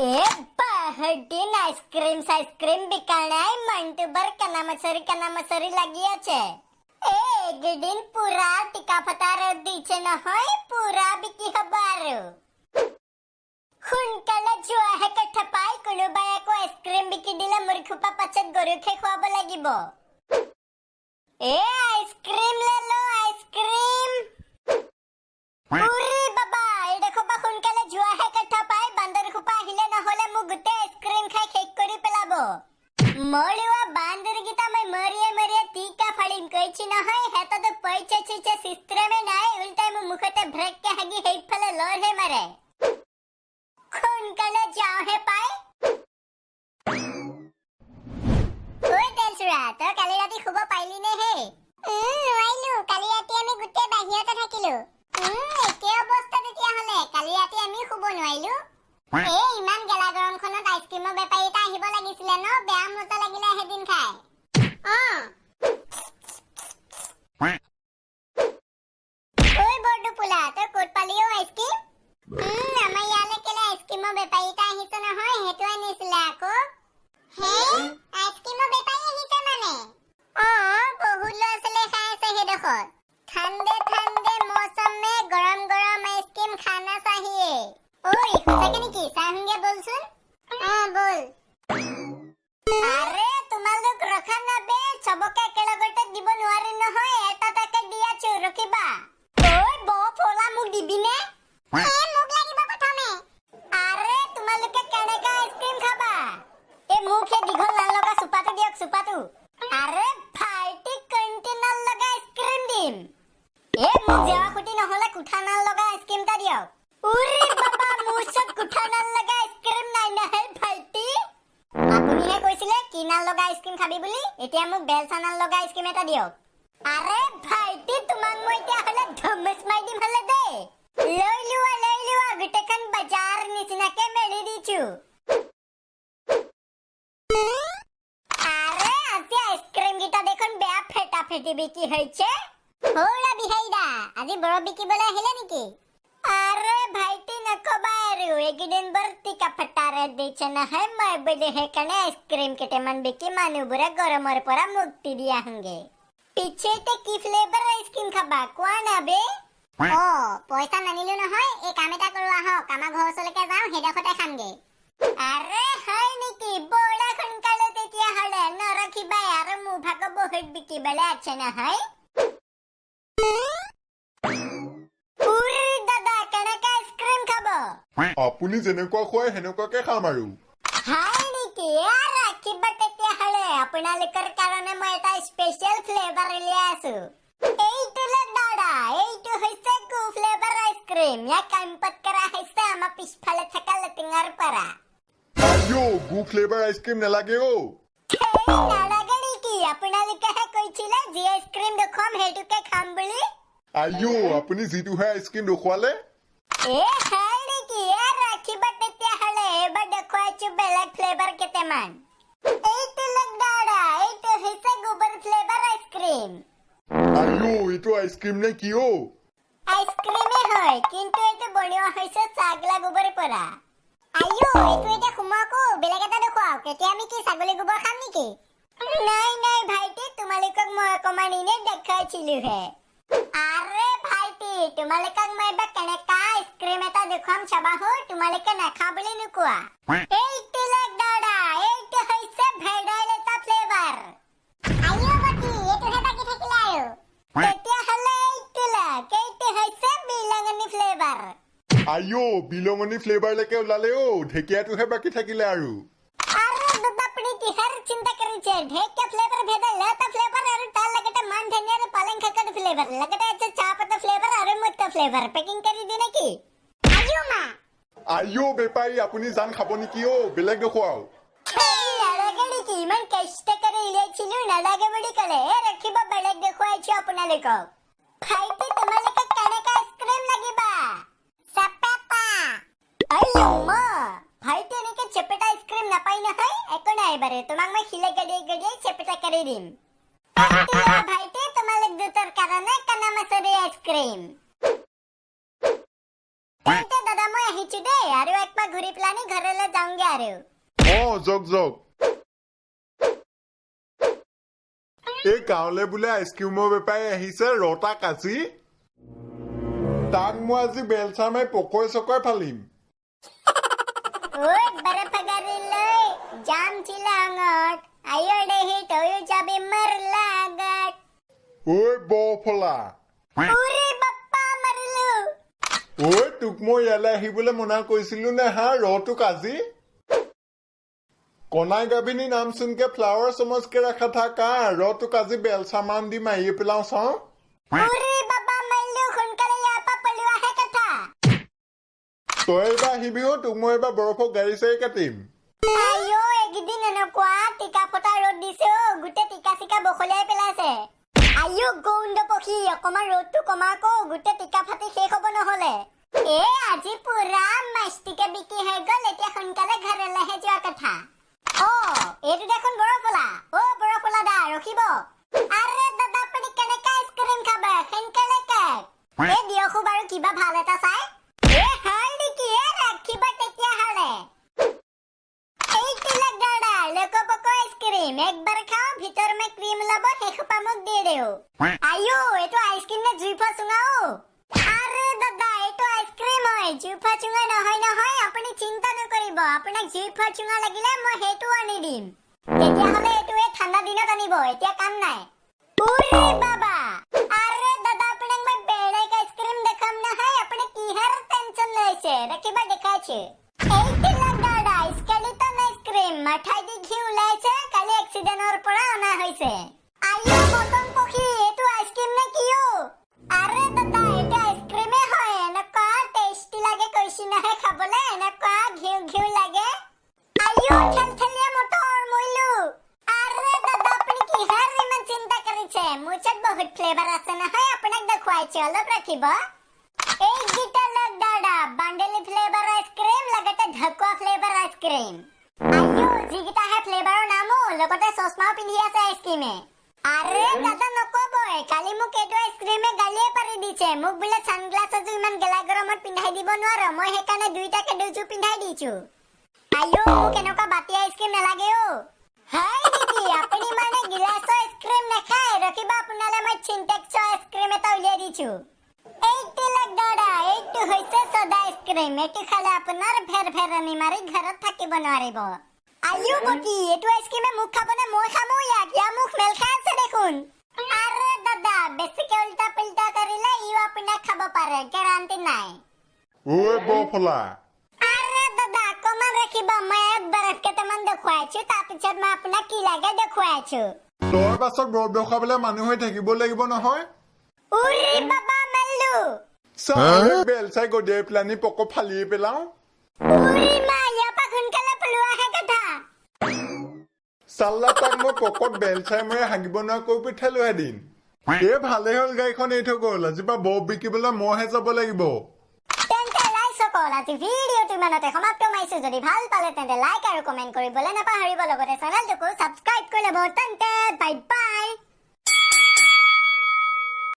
ए बहुदिन ice cream बिकाणाय मंटूबर कना मसरी লাগি আছে একদিন পুরা টিকা ফটার দিছে নহয় পুরা বিকি হব আৰু সোনকালে যোৱা হে কথা পাই কোনোবাই আকৌ আইসক্ৰীম বিকি দিলে মুৰখুপা পাছত গৰুখে খুৱাব লাগিব এ আইসক্ৰীম ले लो আইসক্ৰীম উৰি বাবা এই দেখো বা সোনকালে যোৱা হে কথা পাই বান্দৰ খুপা আহিলে নহলে মু গুটে আইসক্ৰীম খাই শেষ কৰি পেলাব মৰিৱা বান্দৰ গিতা মই মৰিয়ে টিকা ফালিম কৈছি নহয় হেতা তো পইচা চিচা সিস্ত্ৰমে নাই উল্টাই মু মুখতে ভ্ৰেককে হাগি হেইফালে লৰহে মাৰে সোনকালে যাও হে পাই ওই তেলচুৰা তই কালি ৰাতি শুব পাইলি নে হে নোৱাইলো কালি ৰাতি আমি গুটে বাহিৰতে থাকিলো একে অৱস্থা তেতিয়া হলে কালি ৰাতি আমি শুব নোৱাইলো এই ইমান গেলা গৰমখনত আইসক্ৰীমৰ বেপাৰী এটা আহিব লাগিছিলে ন বেয়া মজা লাগিলে হেদিন খাই ওই বড় পোলা তই ক'ত পালিও আইসক্ৰীম আমাৰ ইয়ালে কেলে আইসক্ৰীমৰ বেপাৰী এটা আহিছে নহয় হেতু আনিছিলে আকৌ হে আইসক্ৰীমৰ বেপাৰী আহিছে মানে বহুত লছলে খাই আছে হেডখৰ ठंडे ठंडे मौसम में गरम गरम आइसक्रीम खाना चाहिए ओए सके नेकी साहुंगे बोलसुन बोल अरे তোমালোক ৰখা না বে সবকে একেলগতে দিব নোৱাৰি নহয় এটা টাকে দিয়াছো ৰখিবা ওই ব ফলা মোক দিবি নে মোক লাগিব প্ৰথমে আৰে তোমালোকে কেনেকা আইসক্ৰীম খাবা এ মুখে দীঘল লাল লগা সুপাটো দিয়ক সুপাটো আৰে ফাইটি কন্টেনাৰ লগা আইসক্ৰীম দিম এ মোক জেৱা খুটি নহলে কুঠানাল লগা আইসক্ৰীম টা দিয়ক উৰি বাবা মুছত কুঠানাল লগা আইসক্ৰীম নাই নহয় ভাইটি আপুনিহে কৈছিলে কিনাল লগা আইসক্ৰীম খাবি বুলি এতিয়া মোক বেলচানাল লগা আইসক্ৰীম এটা দিয়ক আৰে ভাইটি তোমাক মই এতিয়া হলে ধমস মাই দিম হলে দে লৈ লোৱা গোটেখন বাজাৰ নিচিনাকে মেলি দিছো আৰে আজি আইসক্ৰীম গিটা দেখোন বেয়া ফেটা ফেটি বিকি হৈছে হোলা বিহাইদা আজি বড় বিকিবলৈ আহিলে নেকি আরে ভাইটি নকবা আৰু একদিন বৰ্তি কাপটাৰে দিছে নহয় মই বলে হেকানে আইসক্ৰীম কেটেমান বিকি মানুহবোৰে গৰমৰ পৰা মুক্তি দিয়া হংগে পিছেতে কি ফ্লেভাৰ আইসক্ৰীম খাবা কোৱা না বে পইচা নানিলো নহয় এই কাম এটা কৰো আহক আমাৰ ঘৰ ওচৰলৈকে যাওঁ হেডখতে খামগে আৰে হয় নেকি বড়া সোনকালে তেতিয়া হলে নৰখিবা আৰু মু ভাগ বহুত বিকিবলৈ আছে নহয় আপুনি যেনেকুৱা খুৱাই হেনেকুৱাকে খাম আৰু হাই নেকি ৰাখিবা তেতিয়াহলে আপোনালোকৰ কাৰণে মই এটা স্পেচিয়েল ফ্লেভাৰ উলিয়াই আছো এইটো দাদা এইটো হৈছে গু ফ্লেভাৰ আইসক্ৰীম ইয়াক ইম্পৰ্ট কৰা হৈছে আমাৰ পিছফালে থকা লেটিঙৰ পৰা আইও গু ফ্লেভাৰ আইসক্ৰীম নালাগে নালাগে নেকি আপোনালোকেহে কৈছিলে যি আইসক্ৰীম দেখুৱাম সেইটোকে খাম বুলি আইও আপুনি যিটোহে আইসক্ৰীম দেখুৱালে হাই নেকি ৰাখিবা তেতিয়াহলে এবাৰ দেখুৱাইছো বেলেগ ফ্লেভাৰ কেইটামান এইটো দাদা এইটো হৈছে গোবৰ ফ্লেভাৰ আইসক্ৰীম আইও এইটো আইসক্ৰীম নে কি আইসক্ৰীমে হয় কিন্তু এইটো বনোৱা হৈছে ছাগলা গোবৰ পৰা আইও এইটো এতিয়া সুমাকো বেলেগ এটা দেখুৱাও কেতিয়া আমি কি ছাগলী গোবৰ খাম নেকি নাই ভাইটি তোমালোকক মই অকমান ইনে দেখাইছিলো হে আরে ভাইটি তোমালোকক মই এবাৰ কেনেকা আইসক্ৰীম এটা দেখুৱাম চাবাহো তোমালোকে নাখা বুলি নোকোৱা এইটো দাদা এইটো হৈছে ভেদাইলতা ফ্লেভাৰ আইও বাকি এইটোহে বাকি থাকিলে আৰু তেতিয়াহলে এইটো হৈছে বিলাঙনি ফ্লেভাৰ আইও বিলঙনি ফ্লেভাৰলৈকে ওলালে ঢেকীয়াটোহে বাকী থাকিলে আৰু আপুনি কিহৰ চিন্তা কৰিছে ঢেকীয়া ফ্লেভাৰ ভেদাইলতা ফ্লেভাৰ আৰু তাৰ লগতে মান ধনিয়াৰ পালেং শাকৰ ফ্লেভাৰ লগতে আছে চাহপাতৰ ফ্লেভাৰ আৰু মুক্তা ফ্লেভাৰ পেকিং কৰি দি নেকি আইও বেপাৰী আপুনি জান খাব নেকি বেলেগ দেখুৱাও নালাগে নেকি ইমান কষ্ট কৰি উলিয়াইছিলো নালাগে বুলি ক'লে ৰাখিব বেলেগ দেখুৱাইছো আপোনালোকক ভাইটি তোমালোকে কেনেকা আইসক্ৰীম লাগিবা চেপেটা ভাইটি এনেকে চেপেটা আইসক্ৰীম নাপাই নহয় একো নাই bare তোমাক মই খিলে গড়িয়ে চেপেটা কৰি দিম ভাইটি তোমালোক দুটাৰ কাৰণে কানা মাছৰি আইসক্ৰীম তেন্তে দাদা মই আহিছো দেই আৰু একবাৰ ঘূৰি পেলানি ঘৰলৈ যাওঁগে আৰু জক জক এই গাঁৱলে বোলে আইচক্ৰীমৰ বেপাৰী আহিছে ৰটা কাজি তাক মই আজি বেলচা মাৰি পকই চকৈ ফালিম ঐ বৰফগাৰিলৈ যাম চিলাঙত আয়ো দেহি তয়ো যাবি মোৰ লগত ঐ বফলা উৰি বাপ্পা মাৰিলো ঐ তোক মই ইয়ালৈ আহিবলৈ মনা কৰিছিলো নে হা ৰটো কাজি কনাই গাভিনী নাম শুনকে ফ্লাৱাৰ সমজ के रखा था का रतो काजी बेल सामान दी मारिয়ে পেলাও চাও উৰি বাবা মাৰিলো সোনকালে ইয়াৰ পৰা পলোৱা হে কথা তই এবাৰ আহিবি তোক মই এবাৰ বৰফৰ গাড়ী চাৰি কাটিম আয়ো একদিন এনেকুৱা টিকা ফটা ৰ'দ দিছে গোটেই টিকা চিকা বখলিয়াই পেলাইছে আয়ো গৌণ্ড পক্ষী অকমান ৰ'দটো কমাকো গোটেই টিকা ফাটি শেষ হ'ব নহলে আজি পুৰা মাষ্টিকে বিকি হৈ গ'ল এতিয়া সোনকালে ঘৰলৈহে যোৱা কথা এইটো দেখোন বৰফলা বৰফলা দা ৰখিব আৰে দাদা আপুনি কেনেকা আইচক্ৰীম খাব সোনকালে কেক দিয়কো বাৰু কিবা ভাল এটা চাই হয় নেকি ৰাখিব তেতিয়াহ'লে এইটো দাদা লোকপক আইচক্ৰীম একবাৰ খাওঁ ভিতৰ মে ক্ৰীম লব শেষোপা মোক দি দিও আয়ো এইটো আইচক্ৰীম নে জুইফা চুঙাও আৰে দাদা এইটো আইচক্ৰীম হয় জুইফা চুঙা নহয় আপুনি চিন্তা নকৰিব আপোনাক জুইফা চুঙা লাগিলে মই সেইটো আনি দিম তেতিয়াহ'লে এইটোৱে ঠাণ্ডা দিনত আনিব এতিয়া কাম নাই উৰি বাবা আৰে দাদা আপোনাক মই বেলেগ আইচক্ৰীম দেখাম নহয় আপুনি কিহৰ টেনচন লৈছে ৰাখিবা দেখাইছো এইটো দাদা স্কেলিটন আইচক্ৰীম মাঠাই দি ঘি ওলাইছে কালি এক্সিডেণ্টৰ পৰা অনা হৈছে আয়ো মটন পক্ষী এইটো আইচক্ৰীম নে কিও আৰে দাদা এইটো আইচক্ৰীমে হয় এনেকুৱা টেষ্টি লাগে কৈছি নহয় খাবলে এনেকুৱা ঘিউ লাগে আয়ো ঠেলঠেলীয়া মটৰ মইলো আৰে দাদা আপুনি কিহৰ ইমান চিন্তা কৰিছে মোৰ ওচৰত বহুত ফ্লেভাৰ আছে নহয় আপোনাক দেখুৱাইছো অলপ ৰাখিব এই গীতা লগ দাদা বান্ডেলি ফ্লেভাৰ আইচক্ৰীম লগতে ঢকুৱা ফ্লেভাৰ আইচক্ৰীম আয়ো যিকেইটা হে ফ্লেভাৰৰ নামো লগতে চশমাও পিন্ধি আছে আইচক্ৰীমে আৰে দাদা নকবই কালি মোক এইটো আইচক্ৰীমে গালিয়ে পাৰি দিছে মোক বোলে ছানগ্লাছ এযোৰ ইমান গেলা গৰমত পিন্ধাই দিব নোৱাৰো মই সেইকাৰণে দুইটাকে দুযোৰ পিন্ধাই দিছো আয়ো মোক এনেকুৱা বাতি আইচক্ৰীম নালাগে হয় নেকি আপুনি মানে গিলাছৰ আইচক্ৰীম নাখায় ৰখিবা আপোনালে মই চিনটেক্সৰ আইচক্ৰীম এটা উলিয়াই দিছো এইটো দাদা এইটো হৈছে ছডা আইচক্ৰীম এইটো খালে আপোনাৰ ভেৰভেৰণি মাৰি ঘৰত থাকিব নোৱাৰিব আয়ো বকি এইটো আইচক্ৰীমে মোক খাবনে মই খামো ইয়াক মোক মেল খাই আছে দেখোন আৰে দাদা বেছিকে উল্টা পুল্টা কৰিলে ইও আপোনাক খাব পাৰে গেৰাণ্টি নাই ঐ বফলা আৰে দাদা অকমান ৰাখিবা মই একবাৰ কেইটামান দেখুৱাইছো তাৰপিছত মই আপোনাক কি লাগে দেখুৱাইছো তই পাছত বৰফ দেখুৱাবলৈ মানুহ হৈ থাকিব লাগিব নহয় উৰি বাবা মেল্লু বেল চাই গদিয়াই পেলানি পক ফালিয়ে পেলাও উৰি মা ইয়াৰ পৰা সোনকালে পলোৱা হে কথা চাল্লা তাক মই পকত বেল চাই মই হাগিব নোৱাৰা কৈ পঠিয়ালো এদিন ভালে হ'ল গাড়ীখন এৰি থৈ গ'ল আজিৰ পৰা বৰফ বিকিবলৈ মইহে যাব লাগিব তেন্তে লাইকসকল আজি ভিডিঅ'টো ইমানতে সমাপ্ত মাৰিছো যদি ভাল পালে তেন্তে লাইক আৰু কমেণ্ট কৰিবলৈ নাপাহৰিব লগতে চেনেলটোকো ছাবস্ক্ৰাইব কৰি ল'ব তেন্তে বাই বাই